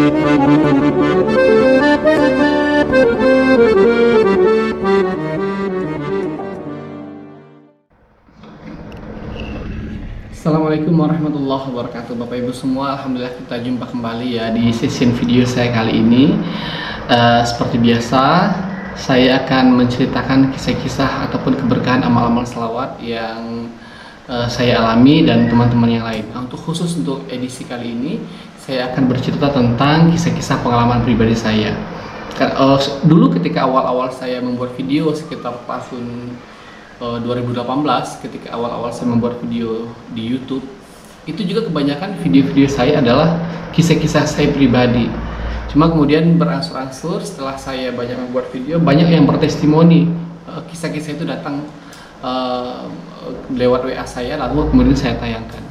Assalamualaikum warahmatullahi wabarakatuh, Bapak Ibu semua. Alhamdulillah kita jumpa kembali ya di sesi video saya kali ini. Seperti biasa, saya akan menceritakan kisah-kisah ataupun keberkahan amal-amal selawat yang saya alami dan teman-teman yang lain. Untuk khusus untuk edisi kali ini, saya akan bercerita tentang kisah-kisah pengalaman pribadi saya. Dulu ketika awal-awal saya membuat video sekitar tahun 2018, ketika awal-awal saya membuat video di YouTube, itu juga kebanyakan video-video saya adalah kisah-kisah saya pribadi. Cuma kemudian berangsur-angsur setelah saya banyak membuat video, banyak yang bertestimoni kisah-kisah itu datang lewat WA saya, lalu kemudian saya tayangkan.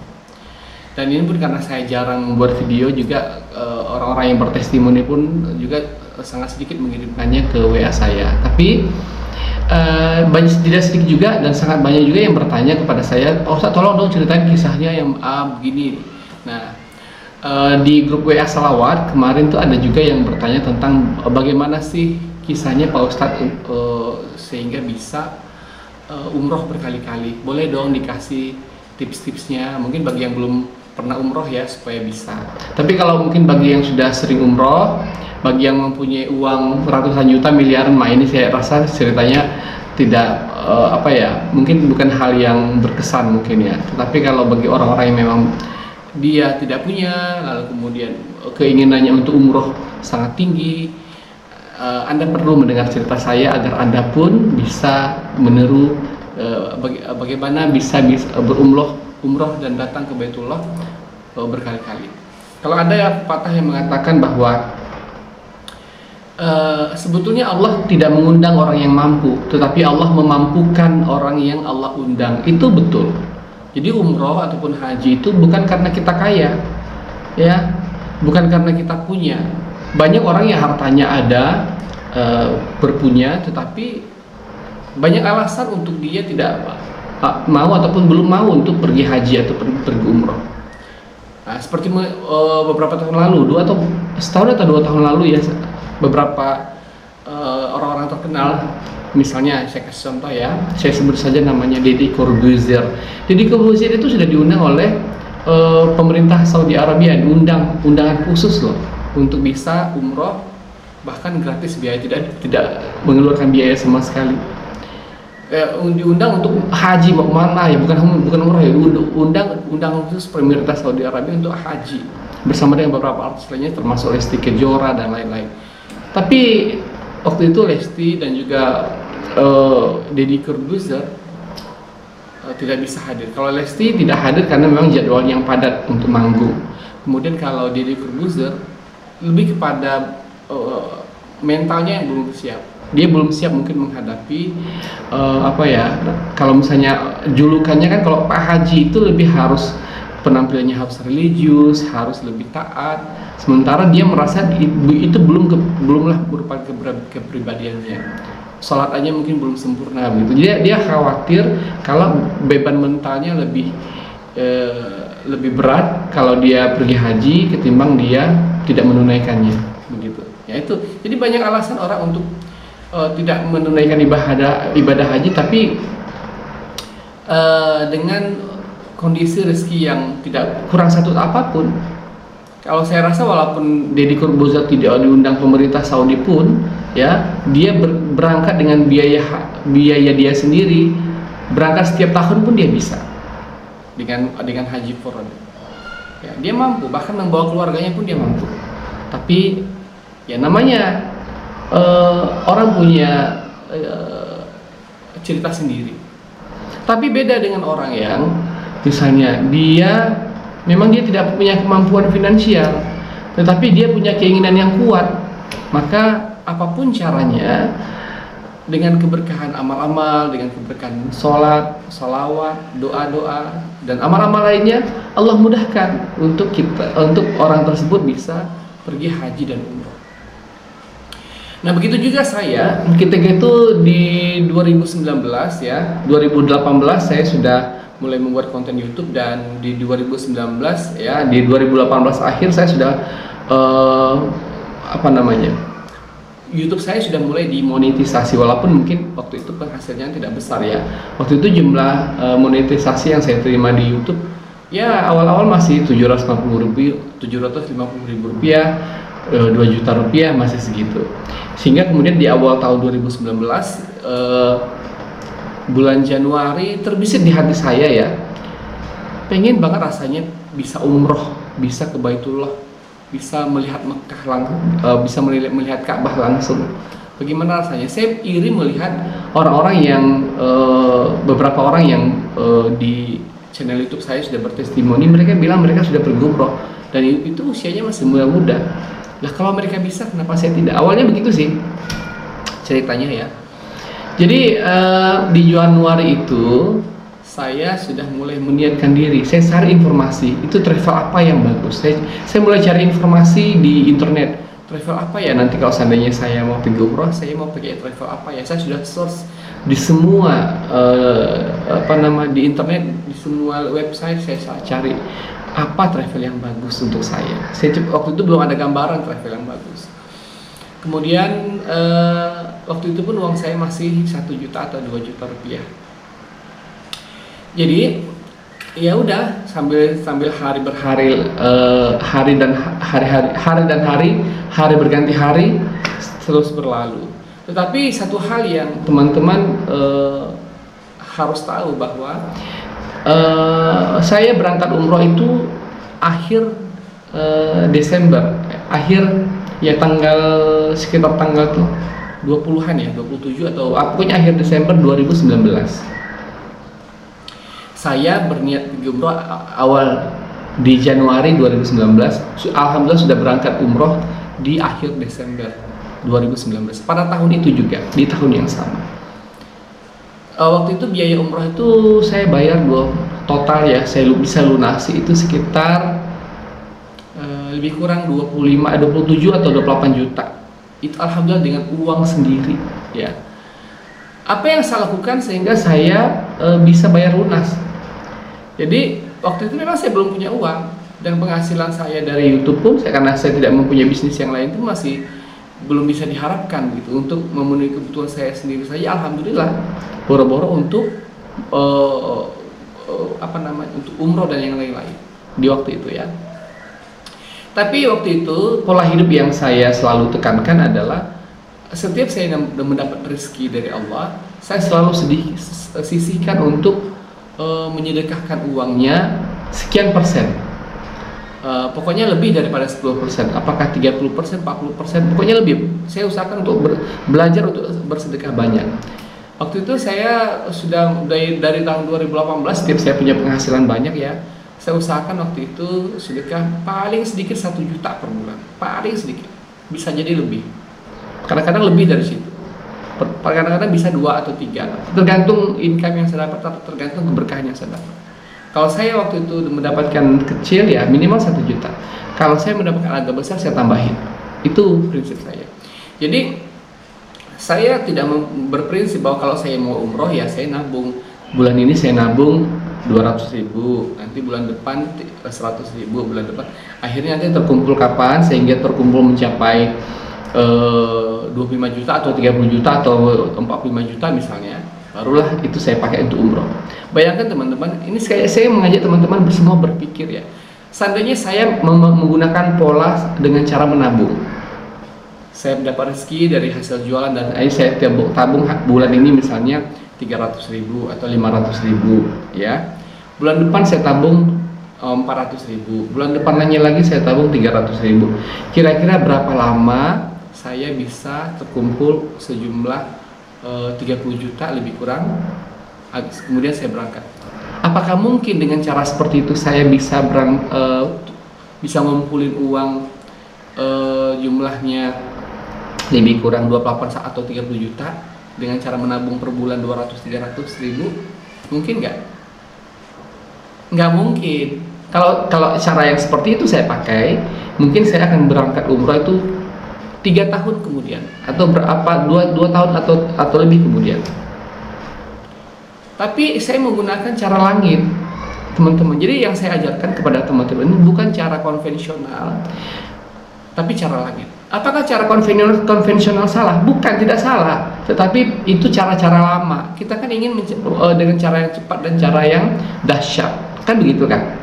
Dan ini pun karena saya jarang membuat video juga, orang-orang yang bertestimoni pun juga sangat sedikit mengirimkannya ke WA saya. Tapi banyak, tidak sedikit juga dan sangat banyak juga yang bertanya kepada saya, "Oh Ustaz, tolong dong ceritain kisahnya yang begini." Nah, di grup WA Salawat kemarin tuh ada juga yang bertanya tentang bagaimana sih kisahnya Pak Ustadz sehingga bisa umroh berkali-kali. Boleh dong dikasih tips-tipsnya, mungkin bagi yang belum pernah umroh ya, supaya bisa. Tapi kalau mungkin bagi yang sudah sering umroh, bagi yang mempunyai uang ratusan juta, miliaran, ini saya rasa ceritanya tidak mungkin bukan hal yang berkesan mungkin ya. Tetapi kalau bagi orang-orang yang memang dia tidak punya, lalu kemudian keinginannya untuk umroh sangat tinggi, Anda perlu mendengar cerita saya agar Anda pun bisa meniru bagaimana bisa umroh dan datang ke Baitullah berkali-kali. Kalau ada patah yang mengatakan bahwa sebetulnya Allah tidak mengundang orang yang mampu, tetapi Allah memampukan orang yang Allah undang. Itu betul. Jadi umroh ataupun haji itu bukan karena kita kaya, ya, bukan karena kita punya. Banyak orang yang hartanya ada, berpunya, tetapi banyak alasan untuk dia tidak mau ataupun belum mau untuk pergi haji atau pergi umroh. Nah, seperti beberapa tahun lalu, setahun atau 2 tahun lalu ya, beberapa orang-orang terkenal, misalnya saya kasih contoh ya, saya sebut saja namanya Deddy Corbuzier. Deddy Corbuzier itu sudah diundang oleh pemerintah Saudi Arabia, undangan khusus loh untuk bisa umroh, bahkan gratis, biaya tidak mengeluarkan biaya sama sekali. Diundang untuk haji, mau kemana ya, bukan umroh ya, undang khusus pemerintah Saudi Arabia untuk haji bersama dengan beberapa artis lainnya termasuk Lesti Kejora dan lain-lain. Tapi waktu itu Lesti dan juga Deddy Corbuzier tidak bisa hadir. Kalau Lesti tidak hadir karena memang jadwal yang padat untuk manggung. Kemudian kalau Deddy Corbuzier lebih kepada mentalnya yang belum siap. Dia belum siap mungkin menghadapi kalau misalnya julukannya kan, kalau Pak Haji itu lebih harus penampilannya harus religius, harus lebih taat. Sementara dia merasa itu belumlah merupakan kepribadiannya. Sholat aja mungkin belum sempurna begitu. Jadi dia khawatir kalau beban mentalnya lebih berat kalau dia pergi haji ketimbang dia tidak menunaikannya begitu. Ya itu. Jadi banyak alasan orang untuk tidak menunaikan ibadah haji, tapi dengan kondisi rezeki yang tidak kurang satu apapun. Kalau saya rasa walaupun Deddy Corbuzier tidak diundang pemerintah Saudi pun, ya, dia berangkat dengan biaya dia sendiri, berangkat setiap tahun pun dia bisa dengan haji furon. Ya, dia mampu, bahkan membawa keluarganya pun dia mampu. Tapi ya namanya orang punya cerita sendiri. Tapi beda dengan orang yang misalnya memang dia tidak punya kemampuan finansial, tetapi dia punya keinginan yang kuat. Maka apapun caranya, dengan keberkahan amal-amal, dengan keberkahan sholat, sholawat, doa-doa, dan amal-amal lainnya, Allah mudahkan untuk orang tersebut bisa pergi haji dan umroh. Nah, begitu juga saya, ketika itu di 2019 ya, 2018 saya sudah mulai membuat konten YouTube, dan di 2019 ya, di 2018 akhir saya sudah eh, apa namanya, YouTube saya sudah mulai dimonetisasi, walaupun mungkin waktu itu penghasilannya tidak besar ya. Waktu itu jumlah monetisasi yang saya terima di YouTube ya awal-awal masih 750 ribu rupiah, 2 juta rupiah, masih segitu. Sehingga kemudian di awal tahun 2019, bulan Januari, terbesit di hati saya ya, pengen banget rasanya bisa umroh, bisa ke Baitullah, bisa melihat Mekah langsung, bisa melihat Ka'bah langsung. Bagaimana rasanya? Saya iri melihat orang-orang yang beberapa orang yang di channel YouTube saya sudah bertestimoni, mereka bilang mereka sudah pergi umroh dan itu usianya masih muda-muda. Nah, kalau mereka bisa, kenapa saya tidak? Awalnya begitu sih ceritanya ya. Jadi di Januari itu saya sudah mulai meniatkan diri. Saya cari informasi, itu travel apa yang bagus. Saya mulai cari informasi di internet. Travel apa ya nanti kalau seandainya saya mau pergi umroh, saya mau pakai travel apa ya? Saya sudah search di semua di internet, di semua website saya cari apa travel yang bagus untuk saya. Waktu itu belum ada gambaran travel yang bagus. Kemudian waktu itu pun uang saya masih 1 juta atau 2 juta rupiah. Jadi ya udah, sambil hari berhari, hari berganti hari terus berlalu. Tetapi satu hal yang teman-teman harus tahu bahwa saya berangkat umroh itu akhir Desember, akhir ya sekitar tanggal 20-an ya, 27 atau pokoknya akhir Desember 2019. Saya berniat pergi umroh awal di Januari 2019. Alhamdulillah sudah berangkat umroh di akhir Desember 2019. Pada tahun itu juga, di tahun yang sama. Waktu itu biaya umroh itu saya bayar total ya, saya bisa lunasi itu sekitar lebih kurang 27 atau 28 juta. Itu alhamdulillah dengan uang sendiri ya. Apa yang saya lakukan sehingga saya bisa bayar lunas? Jadi waktu itu memang saya belum punya uang, dan penghasilan saya dari YouTube pun karena saya tidak mempunyai bisnis yang lain itu masih belum bisa diharapkan gitu untuk memenuhi kebutuhan saya sendiri saja. Alhamdulillah boro-boro untuk untuk umroh dan yang lain-lain di waktu itu ya. Tapi waktu itu pola hidup yang saya selalu tekankan adalah setiap saya mendapat rezeki dari Allah, saya selalu sisihkan untuk menyedekahkan uangnya sekian persen. Pokoknya lebih daripada 10%, apakah 30%, 40%, pokoknya lebih. Saya usahakan untuk belajar untuk bersedekah banyak. Waktu itu saya sudah dari tahun 2018, setiap saya punya penghasilan banyak ya, saya usahakan waktu itu sedekah paling sedikit 1 juta per bulan, paling sedikit, bisa jadi lebih, kadang-kadang lebih dari situ, kadang-kadang bisa 2 atau 3, tergantung income yang saya dapat, tergantung keberkahan yang saya dapat. Kalau saya waktu itu mendapatkan kecil ya minimal 1 juta, kalau saya mendapatkan agak besar saya tambahin. Itu prinsip saya. Jadi saya tidak berprinsip bahwa kalau saya mau umroh ya saya nabung, bulan ini saya nabung 200.000, nanti bulan depan 100.000, bulan depan akhirnya nanti terkumpul kapan sehingga terkumpul mencapai 25 juta atau 30 juta atau 45 juta misalnya, barulah itu saya pakai untuk umroh. Bayangkan teman-teman, ini saya mengajak teman-teman semua berpikir ya, seandainya saya menggunakan pola dengan cara menabung. Saya mendapat rezeki dari hasil jualan dan saya tabung bulan ini misalnya 300.000 atau 500.000 ya. Bulan depan saya tabung 400.000, bulan depan lagi saya tabung 300.000. Kira-kira berapa lama saya bisa terkumpul sejumlah 30 juta lebih kurang, kemudian saya berangkat. Apakah mungkin dengan cara seperti itu saya bisa bisa ngumpulin uang jumlahnya lebih kurang 28 atau 30 juta dengan cara menabung per bulan 200-300.000? Mungkin nggak? Nggak mungkin. Kalau cara yang seperti itu saya pakai, mungkin saya akan berangkat umroh itu 3 tahun kemudian, atau berapa 2 tahun atau lebih kemudian. Tapi saya menggunakan cara langit, teman-teman. Jadi yang saya ajarkan kepada teman-teman ini bukan cara konvensional. tapi cara langit. Apakah cara konvensional salah? Bukan, tidak salah. Tetapi itu cara-cara lama. Kita kan ingin dengan cara yang cepat dan cara yang dahsyat. Kan begitu kan?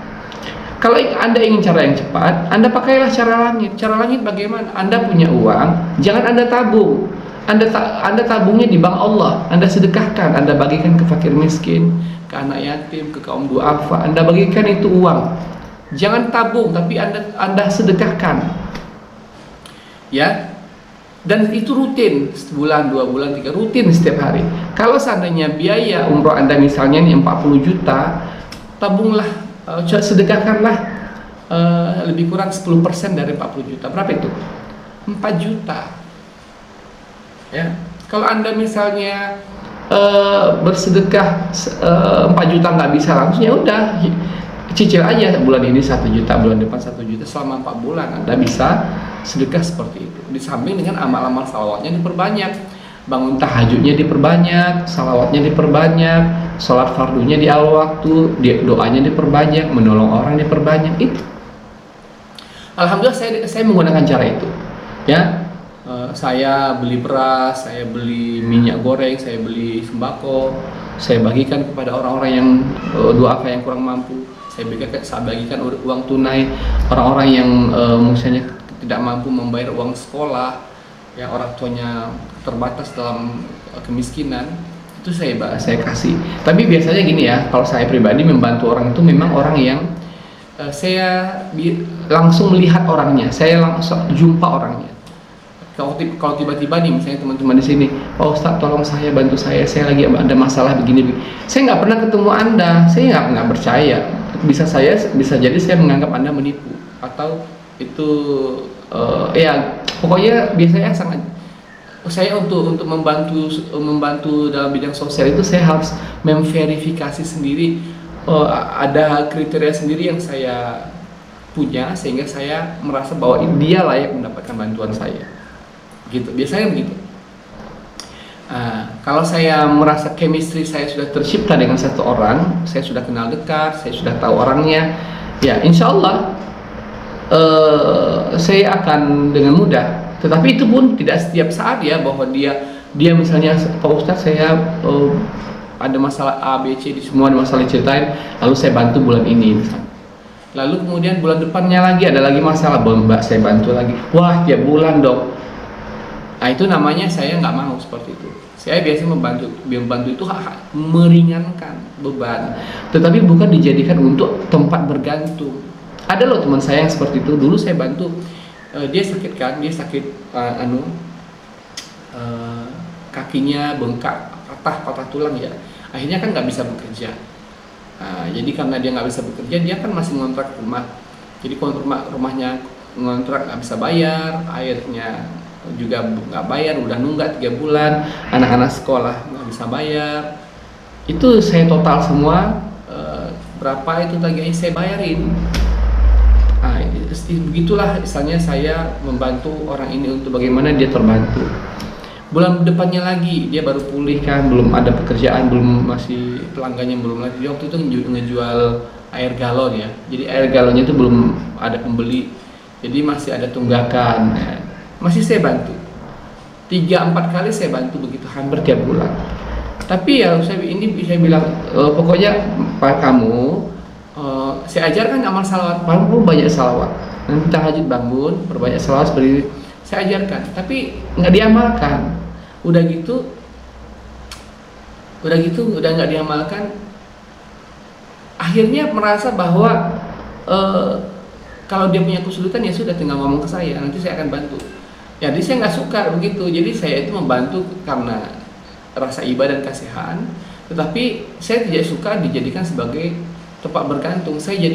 Kalau Anda ingin cara yang cepat, Anda pakailah cara langit. Cara langit bagaimana? Anda punya uang, jangan Anda tabung. Anda tabungnya di bank Allah. Anda sedekahkan, Anda bagikan ke fakir miskin, ke anak yatim, ke kaum duafa. Anda bagikan itu uang. Jangan tabung, tapi Anda sedekahkan. Ya, dan itu rutin, sebulan, 2 bulan, 3, rutin setiap hari. Kalau seandainya biaya umroh Anda misalnya ini 40 juta, tabunglah, sedekahkanlah lebih kurang 10% dari 40 juta. Berapa itu? 4 juta. Ya, kalau Anda misalnya bersedekah 4 juta nggak bisa langsung, ya udah cicil aja, bulan ini 1 juta, bulan depan 1 juta, selama 4 bulan Anda bisa sedekah seperti itu. Di samping dengan amal-amal salawatnya diperbanyak, bangun tahajudnya diperbanyak, salawatnya diperbanyak, sholat fardunya di awal waktu, doanya diperbanyak, menolong orang diperbanyak. Itu alhamdulillah saya menggunakan cara itu. Ya, saya beli beras, saya beli minyak goreng, saya beli sembako, saya bagikan kepada orang-orang yang duafa yang kurang mampu. Saya bagikan uang tunai orang-orang yang misalnya tidak mampu membayar uang sekolah, yang orang tuanya terbatas dalam kemiskinan, itu saya kasih. Tapi biasanya gini ya, kalau saya pribadi membantu orang itu memang orang yang saya langsung melihat orangnya, saya langsung jumpa orangnya. Kalau tiba-tiba nih misalnya teman-teman di sini, Pak Ustadz tolong saya, bantu saya lagi ada masalah begini. Saya nggak pernah ketemu Anda, saya nggak percaya. Bisa jadi saya menganggap Anda menipu atau itu ya pokoknya biasanya saya untuk membantu dalam bidang sosial itu saya harus memverifikasi sendiri, ada kriteria sendiri yang saya punya sehingga saya merasa bahwa dia layak mendapatkan bantuan saya, gitu biasanya begitu. Kalau saya merasa chemistry saya sudah tercipta dengan satu orang, saya sudah kenal dekat, saya sudah tahu orangnya, ya insya Allah saya akan dengan mudah. Tetapi itu pun tidak setiap saat ya, bahwa dia misalnya, Pak Ustadz saya ada masalah A, B, C, di semua ada masalah diceritain, lalu saya bantu bulan ini misalnya. Lalu kemudian bulan depannya lagi ada lagi masalah, Mbak saya bantu lagi, wah tiap bulan dong. Nah itu namanya saya nggak mau seperti itu. Saya biasanya membantu itu meringankan beban, tetapi bukan dijadikan untuk tempat bergantung. Ada loh teman saya yang seperti itu. Dulu saya bantu, dia sakit kakinya bengkak, patah tulang ya. Akhirnya kan nggak bisa bekerja. Jadi karena dia nggak bisa bekerja, dia kan masih ngontrak rumah. Jadi rumahnya ngontrak nggak bisa bayar, airnya juga nggak bayar, udah nunggak 3 bulan, anak-anak sekolah nggak bisa bayar. Itu saya total semua, berapa itu tagihannya saya bayarin. Begitulah misalnya saya membantu orang ini untuk bagaimana dia terbantu. Bulan depannya lagi dia baru pulih kan, belum ada pekerjaan, masih pelanggannya belum lagi. Dia waktu itu ngejual air galon ya, jadi air galonnya itu belum ada pembeli, jadi masih ada tunggakan ya. Masih saya bantu 3-4 kali saya bantu begitu, hampir tiap bulan. Tapi ya saya bilang, pokoknya Pak kamu, saya ajarkan amal salawat, bangun banyak salawat, nanti tahajud bangun berbanyak salawat seperti ini, saya ajarkan, tapi nggak diamalkan. Udah nggak diamalkan, akhirnya merasa bahwa kalau dia punya kesulitan ya sudah, tinggal ngomong ke saya, nanti saya akan bantu. Jadi saya nggak suka begitu. Jadi saya itu membantu karena rasa iba dan kasihan, tetapi saya tidak suka dijadikan sebagai tempat bergantung. Saya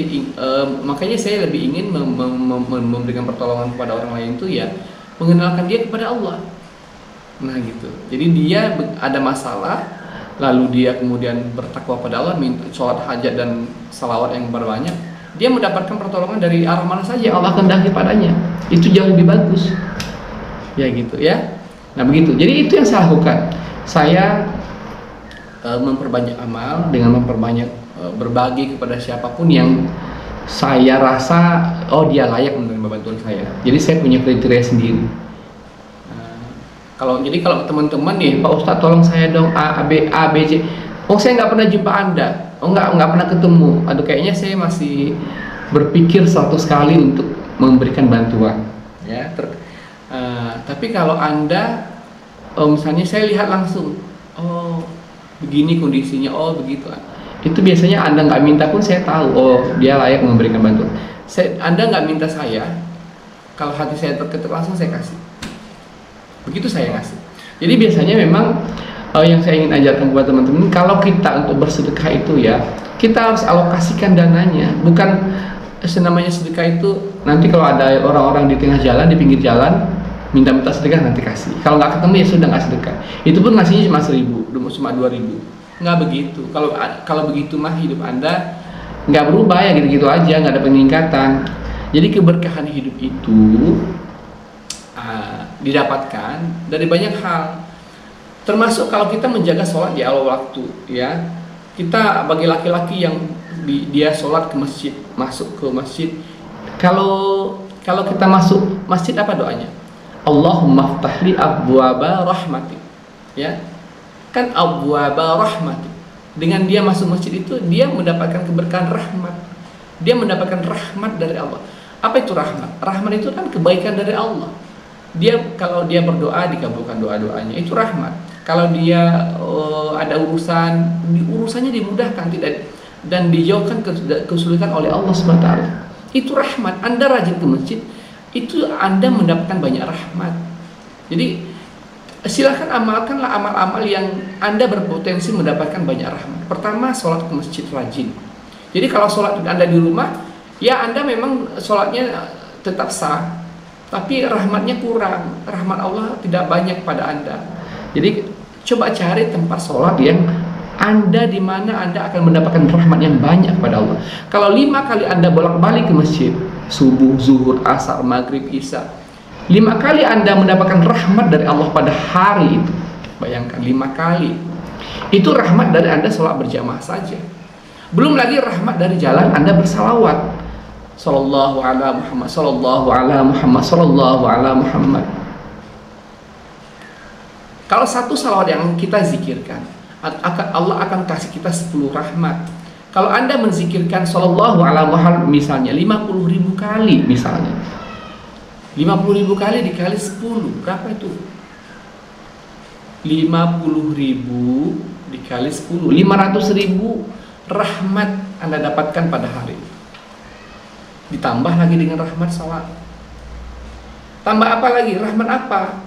makanya saya lebih ingin memberikan pertolongan kepada orang lain itu ya mengenalkan dia kepada Allah. Nah gitu. Jadi dia ada masalah, lalu dia kemudian bertakwa pada Allah, minta sholat hajat dan salawat yang berbanyak, dia mendapatkan pertolongan dari arah mana saja Allah kehendaki padanya. Itu jauh lebih bagus. Ya gitu ya. Nah begitu. Jadi itu yang saya lakukan. Saya memperbanyak amal dengan memperbanyak berbagi kepada siapapun yang saya rasa oh dia layak menerima bantuan saya. Jadi saya punya kriteria sendiri. Kalau teman-teman nih, Pak Ustadz tolong saya dong A B C. Oh saya nggak pernah jumpa Anda. Oh nggak pernah ketemu. Aduh kayaknya saya masih berpikir 100 kali untuk memberikan bantuan. Ya. Tapi kalau Anda, misalnya saya lihat langsung, oh begini kondisinya, oh begitu. Itu biasanya Anda nggak minta pun saya tahu, oh dia layak memberikan bantuan. Anda nggak minta saya, kalau hati saya terketuk langsung saya kasih. Begitu saya kasih. Jadi biasanya memang yang saya ingin ajarkan kepada teman-teman, kalau kita untuk bersedekah itu ya, kita harus alokasikan dananya. Bukan senamanya sedekah itu nanti kalau ada orang-orang di tengah jalan, di pinggir jalan, minta-minta sedekah nanti kasih. Kalau nggak ketemu ya sudah nggak sedekah. Itu pun ngasihnya cuma 1.000, cuma 2.000. Nggak begitu. Kalau begitu mah hidup Anda nggak berubah ya gitu-gitu aja, nggak ada peningkatan. Jadi keberkahan hidup itu didapatkan dari banyak hal, termasuk kalau kita menjaga sholat di awal waktu ya. Kita bagi laki-laki yang dia sholat ke masjid, masuk ke masjid, kalau kita masuk masjid apa doanya? Allahumma ftahli abwaba rahmati, ya kan, abwaba rahmati. Dengan dia masuk masjid itu dia mendapatkan keberkahan rahmat, dia mendapatkan rahmat dari Allah. Apa itu rahmat? Rahmat itu kan kebaikan dari Allah. Kalau dia berdoa dikabulkan doa-doanya, itu rahmat. Kalau dia ada urusannya dimudahkan, tidak, dan dijauhkan kesulitan oleh Allah SWT, itu rahmat. Anda rajin ke masjid, itu Anda mendapatkan banyak rahmat. Jadi silahkan amalkanlah amal-amal yang Anda berpotensi mendapatkan banyak rahmat. Pertama, sholat ke masjid rajin. Jadi kalau sholat Anda di rumah, ya Anda memang sholatnya tetap sah, tapi rahmatnya kurang, rahmat Allah tidak banyak pada Anda. Jadi coba cari tempat sholat yang Anda, di mana Anda akan mendapatkan rahmat yang banyak pada Allah. Kalau 5 kali Anda bolak-balik ke masjid, subuh, zuhur, asar, maghrib, isya, 5 kali Anda mendapatkan rahmat dari Allah pada hari itu. Bayangkan 5 kali. Itu rahmat dari Anda sholat berjamaah saja. Belum lagi rahmat dari jalan Anda bersalawat. Sallallahu ala Muhammad, sallallahu ala Muhammad, sallallahu ala Muhammad. Kalau satu salawat yang kita zikirkan, Allah akan kasih kita 10 rahmat. Kalau Anda menzikirkan sallallahu ala Muhammad misalnya 50.000 kali misalnya, 50.000 kali dikali 10, berapa itu? 50.000 dikali 10, 500.000 rahmat Anda dapatkan pada hari. Ditambah lagi dengan rahmat salat. Tambah apa lagi? Rahmat apa?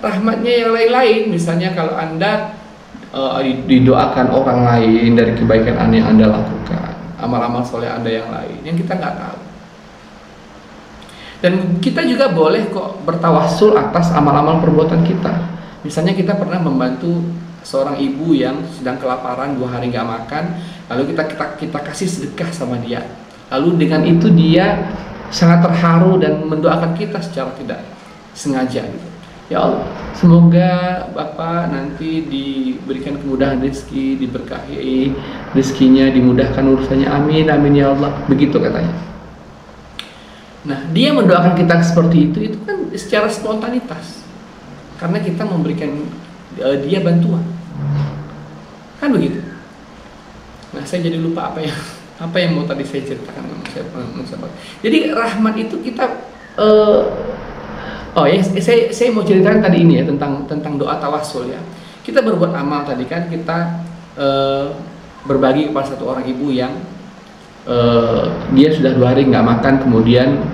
Rahmatnya yang lain-lain. Misalnya kalau Anda didoakan orang lain dari kebaikan yang Anda lakukan, amal-amal soleh Anda yang lain yang kita nggak tahu. Dan kita juga boleh kok bertawassul atas amal-amal perbuatan kita. Misalnya kita pernah membantu seorang ibu yang sedang kelaparan 2 hari nggak makan, lalu kita kasih sedekah sama dia. Lalu dengan itu dia sangat terharu dan mendoakan kita secara tidak sengaja gitu. Ya Allah, semoga Bapak nanti diberikan kemudahan rezeki, diberkahi rezekinya, dimudahkan urusannya, amin amin ya Allah, begitu katanya. Nah, dia mendoakan kita seperti itu kan secara spontanitas, karena kita memberikan dia bantuan, kan begitu. Nah, saya jadi lupa apa yang mau tadi saya ceritakan. Jadi rahmat itu kita saya mau ceritakan tadi ini ya, tentang doa tawassul ya. Kita berbuat amal tadi kan, kita berbagi kepada satu orang ibu yang dia sudah 2 hari nggak makan, kemudian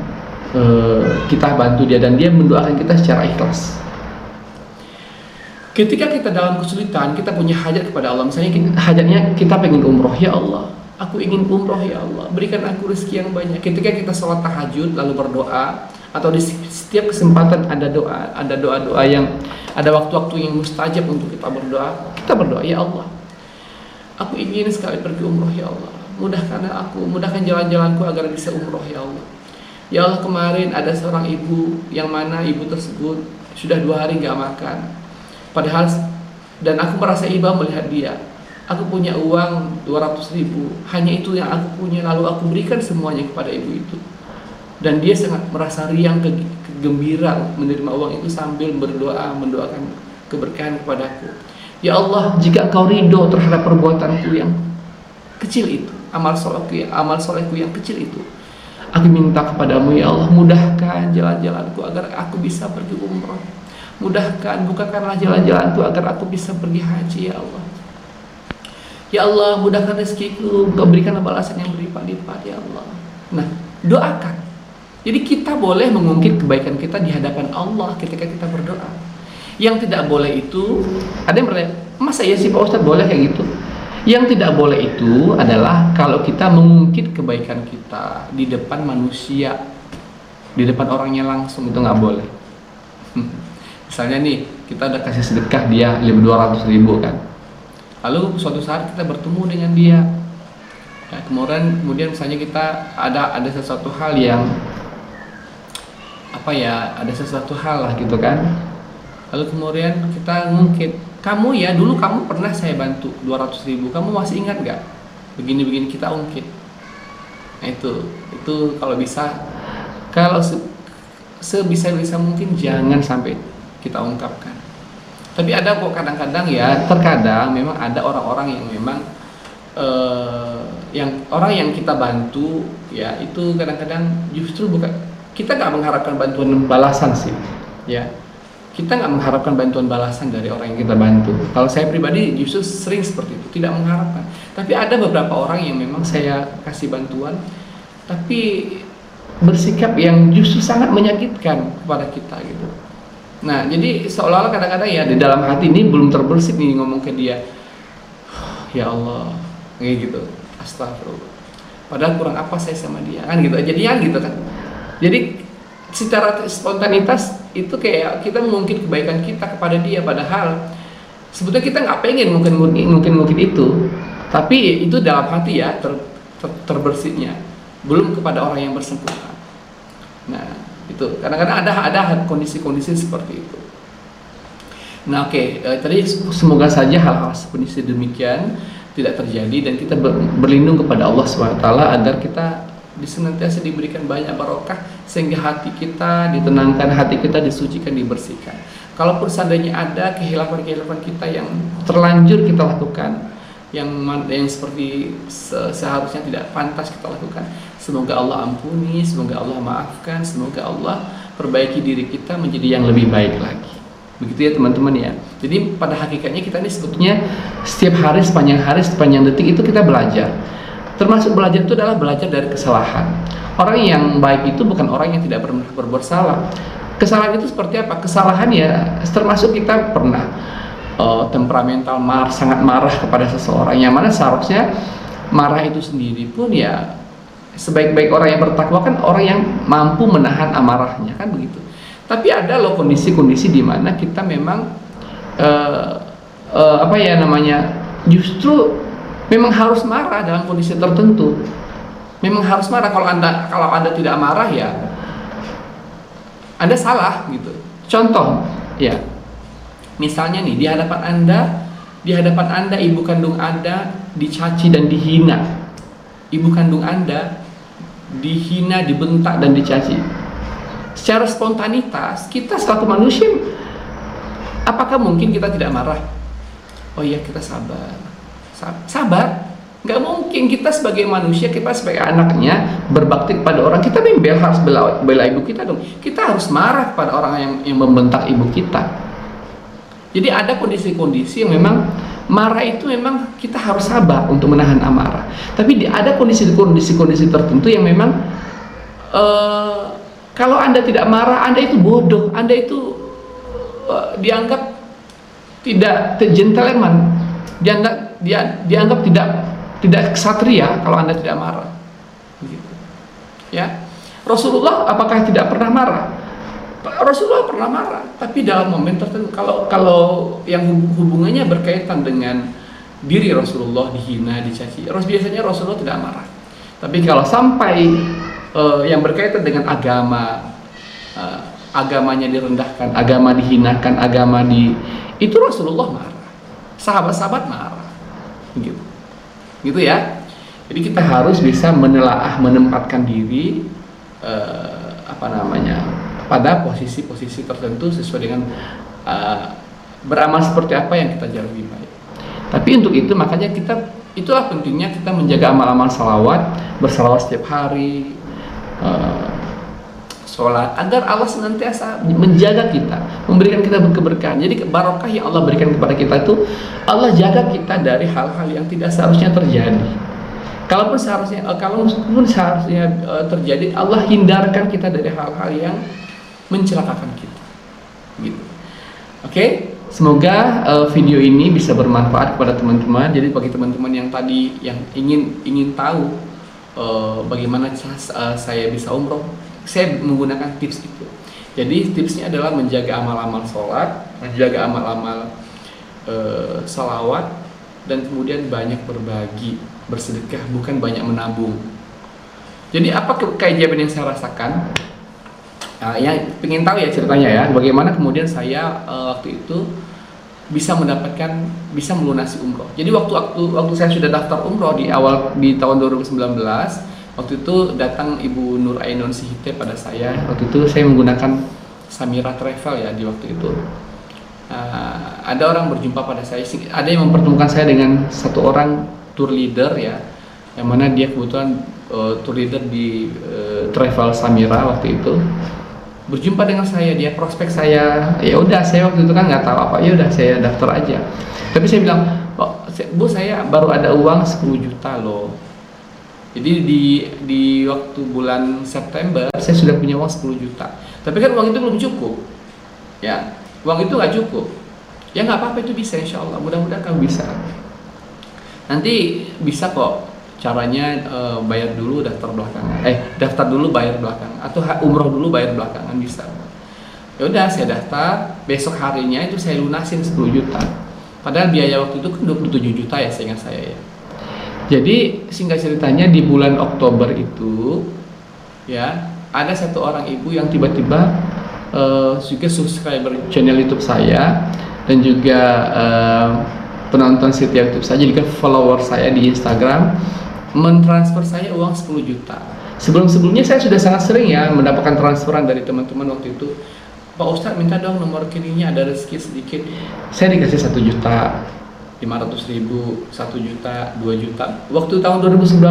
kita bantu dia dan dia mendoakan kita secara ikhlas. Ketika kita dalam kesulitan, kita punya hajat kepada Allah, misalnya hajatnya kita pengen umroh, ya Allah, aku ingin umroh ya Allah, berikan aku rezeki yang banyak. Ketika kita sholat tahajud lalu berdoa, atau di setiap kesempatan ada doa-doa yang ada waktu-waktu yang mustajab untuk kita berdoa, ya Allah, aku ingin sekali pergi umroh ya Allah, mudahkan jalan-jalanku agar bisa umroh ya Allah. Ya Allah, kemarin ada seorang ibu yang mana ibu tersebut sudah 2 hari nggak makan, padahal dan aku merasa iba melihat dia. aku punya uang 200.000, hanya itu yang aku punya, lalu aku berikan semuanya kepada ibu itu. Dan dia sangat merasa riang, gembira menerima uang itu sambil berdoa, mendoakan keberkahan kepadaku. Ya Allah, jika Engkau ridho terhadap perbuatanku yang kecil itu, amal solehku yang kecil itu, aku minta kepadamu ya Allah, mudahkan jalan-jalanku agar aku bisa pergi umrah. Mudahkan, bukakanlah jalan-jalanku agar aku bisa pergi haji ya Allah. Ya Allah, mudahkan rezekiku, Engkau berikan balasan yang berlipat-lipat ya Allah. Nah, doakan. Jadi kita boleh mengungkit kebaikan kita di hadapan Allah ketika kita berdoa. Yang tidak boleh itu, ada yang bertanya, masa ya sih Pak Ustadz boleh kayak gitu? Yang tidak boleh itu adalah kalau kita mengungkit kebaikan kita di depan manusia, di depan orangnya langsung, itu nggak boleh. Misalnya nih, kita udah kasih sedekah dia 200.000 kan, lalu suatu saat kita bertemu dengan dia, ya, kemudian misalnya kita ada sesuatu hal yang ada sesuatu hal lah gitu kan, lalu kemudian kita ngungkit, kamu ya dulu kamu pernah saya bantu 200.000, kamu masih ingat nggak? Begini-begini, kita ungkit. Nah itu kalau bisa, kalau sebisa mungkin jangan sampai kita ungkapkan. Tapi ada kok kadang-kadang ya, terkadang memang ada orang-orang yang memang orang yang kita bantu ya, itu kadang-kadang justru bukan, kita nggak mengharapkan bantuan balasan sih ya, kita nggak mengharapkan bantuan balasan dari orang yang kita bantu. Kalau saya pribadi justru sering seperti itu, tidak mengharapkan. Tapi ada beberapa orang yang memang saya kasih bantuan tapi bersikap yang justru sangat menyakitkan kepada kita gitu. Nah, jadi seolah-olah kadang-kadang ya di dalam hati ini belum terbersih nih ngomong ke dia, ya Allah, kayak gitu, astagfirullah. Padahal kurang apa saya sama dia kan gitu. Jadinya gitu kan. Jadi secara spontanitas itu kayak kita mengungkit kebaikan kita kepada dia, padahal sebetulnya kita nggak pengen mungkin itu, tapi itu dalam hati ya terbersihnya, belum kepada orang yang bersangkutan. Nah itu kadang-kadang ada kondisi-kondisi seperti itu. Nah tadi semoga saja hal-hal seperti demikian tidak terjadi dan kita berlindung kepada Allah SWT agar kita senantiasa diberikan banyak barokah sehingga hati kita ditenangkan, hati kita disucikan, dibersihkan. Kalaupun seandainya ada kehilafan kita yang terlanjur kita lakukan, yang seperti seharusnya tidak pantas kita lakukan, semoga Allah ampuni, semoga Allah maafkan, semoga Allah perbaiki diri kita menjadi yang lebih baik lagi. Begitu ya teman-teman ya. Jadi pada hakikatnya kita ini sebetulnya setiap hari, sepanjang detik itu kita belajar. Termasuk belajar itu adalah belajar dari kesalahan. Orang yang baik itu bukan orang yang tidak pernah berbuat salah. Kesalahan itu seperti apa? Kesalahan ya termasuk kita pernah temperamental, sangat marah kepada seseorang, yang mana seharusnya marah itu sendiri pun ya sebaik-baik orang yang bertakwa kan orang yang mampu menahan amarahnya kan begitu. Tapi ada loh kondisi-kondisi di mana kita memang justru memang harus marah dalam kondisi tertentu. Memang harus marah. Kalau anda tidak marah ya Anda salah gitu. Contoh ya, misalnya nih di hadapan Anda ibu kandung Anda dicaci dan dihina. Ibu kandung Anda dihina, dibentak dan dicaci. Secara spontanitas kita selaku manusia, apakah mungkin kita tidak marah? Oh iya, kita sabar. Nggak mungkin kita sebagai manusia, kita sebagai anaknya berbakti kepada orang, kita harus bela ibu kita dong. Kita harus marah kepada orang yang membentak ibu kita. Jadi ada kondisi-kondisi yang memang marah itu memang kita harus sabar untuk menahan amarah. Tapi ada kondisi-kondisi tertentu yang memang kalau Anda tidak marah, Anda itu bodoh, Anda itu dianggap tidak gentleman, dianggap tidak ksatria kalau Anda tidak marah. Begitu. Ya. Rasulullah apakah tidak pernah marah? Rasulullah pernah marah, tapi dalam momen tertentu. Kalau yang hubungannya berkaitan dengan diri Rasulullah dihina, dicaci, biasanya Rasulullah tidak marah. Tapi kalau sampai yang berkaitan dengan agama, agamanya direndahkan, agama dihinakan, itu Rasulullah marah. Sahabat-sahabat marah. Begitu. gitu ya. Jadi kita harus bisa menelaah, menempatkan diri pada posisi-posisi tertentu sesuai dengan beramal seperti apa yang kita jalani baik. Tapi untuk itu makanya itulah pentingnya kita menjaga amal-amal salawat, bersalawat setiap hari, sholat, agar Allah senantiasa menjaga kita, memberikan kita keberkahan. Jadi barokah yang Allah berikan kepada kita itu, Allah jaga kita dari hal-hal yang tidak seharusnya terjadi. Kalaupun seharusnya terjadi, Allah hindarkan kita dari hal-hal yang mencelakakan kita. Gitu. Oke, semoga video ini bisa bermanfaat kepada teman-teman. Jadi bagi teman-teman yang tadi yang ingin tahu bagaimana saya bisa umroh, saya menggunakan tips itu. Jadi tipsnya adalah menjaga amal-amal sholat, menjaga amal-amal salawat, dan kemudian banyak berbagi, bersedekah, bukan banyak menabung. Jadi apa keajaiban yang saya rasakan? Yang pengen tahu ya ceritanya ya, bagaimana kemudian saya waktu itu bisa melunasi umroh. Jadi waktu saya sudah daftar umroh di tahun 2019, waktu itu datang Ibu Nur Ainun Sihite pada saya. Waktu itu saya menggunakan Samira Travel ya di waktu itu. Ada orang berjumpa pada saya, ada yang mempertemukan saya dengan satu orang tour leader ya, yang mana dia kebetulan tour leader di Travel Samira waktu itu. Berjumpa dengan saya, dia prospek saya. Ya udah, saya waktu itu kan nggak tahu apa, ya udah saya daftar aja. Tapi saya bilang, Bu, saya baru ada uang 10 juta loh. Jadi di waktu bulan September saya sudah punya uang 10 juta. Tapi kan uang itu belum cukup. Ya, uang itu nggak cukup. Ya nggak apa-apa, itu bisa insya Allah. Mudah-mudahan kamu bisa. Nanti bisa kok. Caranya bayar dulu daftar belakangan. Daftar dulu bayar belakangan, atau umroh dulu bayar belakangan, bisa. Ya udah, saya daftar. Besok harinya itu saya lunasin 10 juta. Padahal biaya waktu itu kan 27 juta ya, seingat saya ya. Jadi singkat ceritanya di bulan Oktober itu ya, ada satu orang ibu yang tiba-tiba juga subscriber channel YouTube saya, dan juga penonton setia YouTube saya, juga follower saya di Instagram, mentransfer saya uang 10 juta. Sebelumnya saya sudah sangat sering ya mendapatkan transferan dari teman-teman waktu itu. Pak Ustadz, minta dong nomor rekeningnya, ada rezeki sedikit. Saya dikasih 1 juta 500.000, 1 juta, 2 juta. Waktu tahun 2019,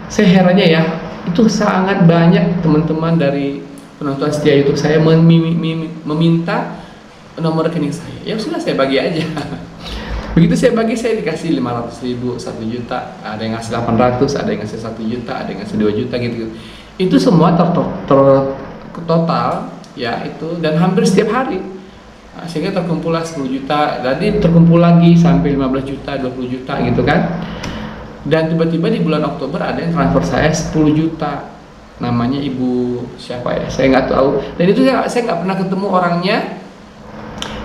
saya herannya ya, itu sangat banyak teman-teman dari penonton setia YouTube saya meminta nomor rekening saya. Ya sudah, saya bagi aja. Begitu saya bagi, saya dikasih 500.000, 1 juta, ada yang ngasih 800, ada yang ngasih 1 juta, ada yang ngasih 2 juta gitu. Itu semua total ya itu, dan hampir setiap hari. Sehingga terkumpullah 10 juta, jadi terkumpul lagi sampai 15 juta, 20 juta gitu kan. Dan tiba-tiba di bulan Oktober ada yang transfer saya 10 juta. Namanya Ibu siapa ya? Saya nggak tahu. Dan itu saya nggak pernah ketemu orangnya.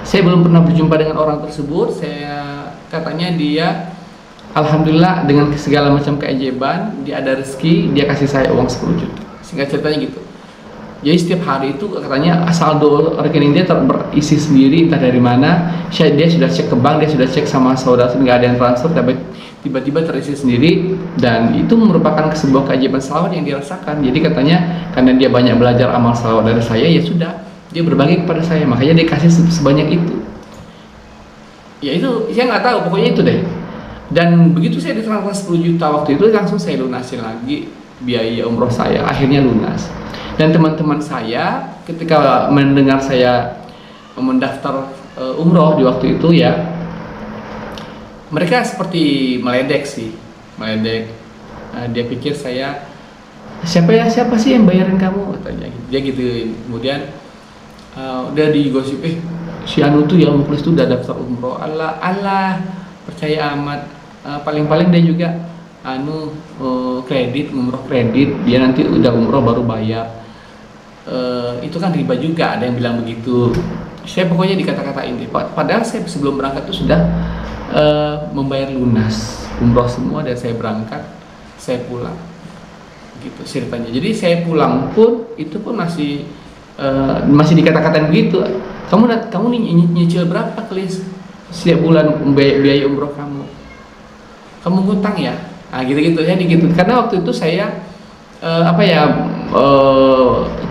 Saya belum pernah berjumpa dengan orang tersebut. Katanya dia, alhamdulillah dengan segala macam keajaiban, dia ada rezeki, dia kasih saya uang 10 juta. Singkat ceritanya gitu. Jadi setiap hari itu katanya saldo rekening dia terisi sendiri, entah dari mana. Dia sudah cek ke bank, dia sudah cek sama saudara, nggak ada yang transfer, tapi tiba-tiba terisi sendiri. Dan itu merupakan sebuah keajaiban salawat yang dirasakan. Jadi katanya karena dia banyak belajar amal salawat dari saya, ya sudah, dia berbagi kepada saya, makanya dia kasih sebanyak itu. Ya itu, saya nggak tahu, pokoknya itu deh. Dan begitu saya ditransfer 10 juta waktu itu, langsung saya lunasin lagi biaya umroh saya, akhirnya lunas. Dan teman-teman saya ketika mendengar saya mendaftar umroh di waktu itu ya, mereka seperti meledek. Dia pikir saya, siapa sih yang bayarin kamu, katanya. Dia gitu. Kemudian udah digosip, si Anu tuh ya, Muklis tuh udah daftar umroh. Allah percaya amat. Paling-paling dia juga umroh kredit, dia nanti udah umroh baru bayar. Itu kan riba juga, ada yang bilang begitu. Saya pokoknya dikata-katain deh. Padahal saya sebelum berangkat itu sudah membayar lunas umroh semua, dan saya berangkat, saya pulang gitu ceritanya. Jadi saya pulang pun itu pun masih dikata-katain begitu. Kamu nyicil berapa, Klis, setiap bulan biaya umroh kamu ngutang ya? Nah, gitu-gitu ya, gitu. Karena waktu itu saya apa ya,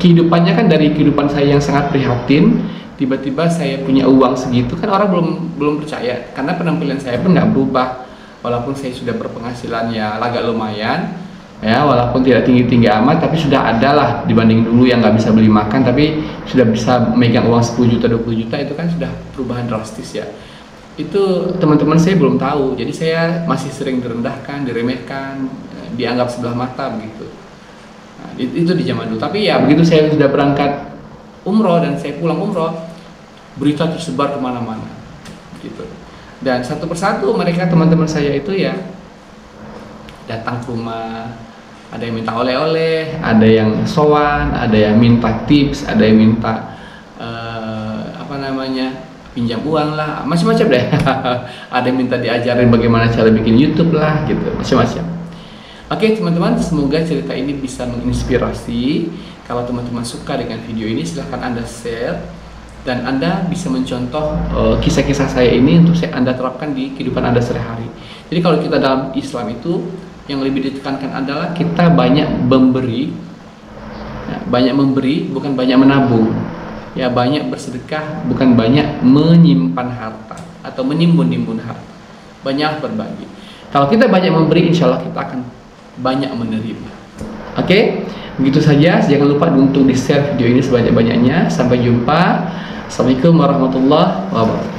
kehidupannya kan dari kehidupan saya yang sangat prihatin, tiba-tiba saya punya uang segitu, kan orang belum belum percaya, karena penampilan saya pun nggak berubah, walaupun saya sudah berpenghasilan ya agak lumayan, ya walaupun tidak tinggi-tinggi amat, tapi sudah ada lah dibanding dulu yang nggak bisa beli makan, tapi sudah bisa megang uang 10 juta 20 juta, itu kan sudah perubahan drastis ya. Itu teman-teman saya belum tahu, jadi saya masih sering direndahkan, diremehkan, dianggap sebelah mata begitu. Nah, itu di zaman dulu. Tapi ya begitu saya sudah berangkat umroh dan saya pulang umroh, berita tersebar kemana-mana gitu. Dan satu persatu mereka, teman-teman saya itu ya datang ke rumah, ada yang minta oleh-oleh, ada yang sowan, ada yang minta tips, ada yang minta apa namanya, pinjam uang lah, macam-macam deh. Ada yang minta diajarin bagaimana cara bikin YouTube lah gitu, macam-macam. Oke teman-teman, semoga cerita ini bisa menginspirasi. Kalau teman-teman suka dengan video ini, silahkan Anda share, dan Anda bisa mencontoh kisah-kisah saya ini untuk Anda terapkan di kehidupan Anda sehari-hari. Jadi kalau kita dalam Islam itu, yang lebih ditekankan adalah kita banyak memberi, ya, banyak memberi bukan banyak menabung, ya banyak bersedekah bukan banyak menyimpan harta atau menimbun-nimbun harta, banyak berbagi. Kalau kita banyak memberi, insya Allah kita akan banyak menerima. Oke, begitu saja. Jangan lupa untuk di share video ini sebanyak-banyaknya. Sampai jumpa. Assalamualaikum warahmatullahi wabarakatuh.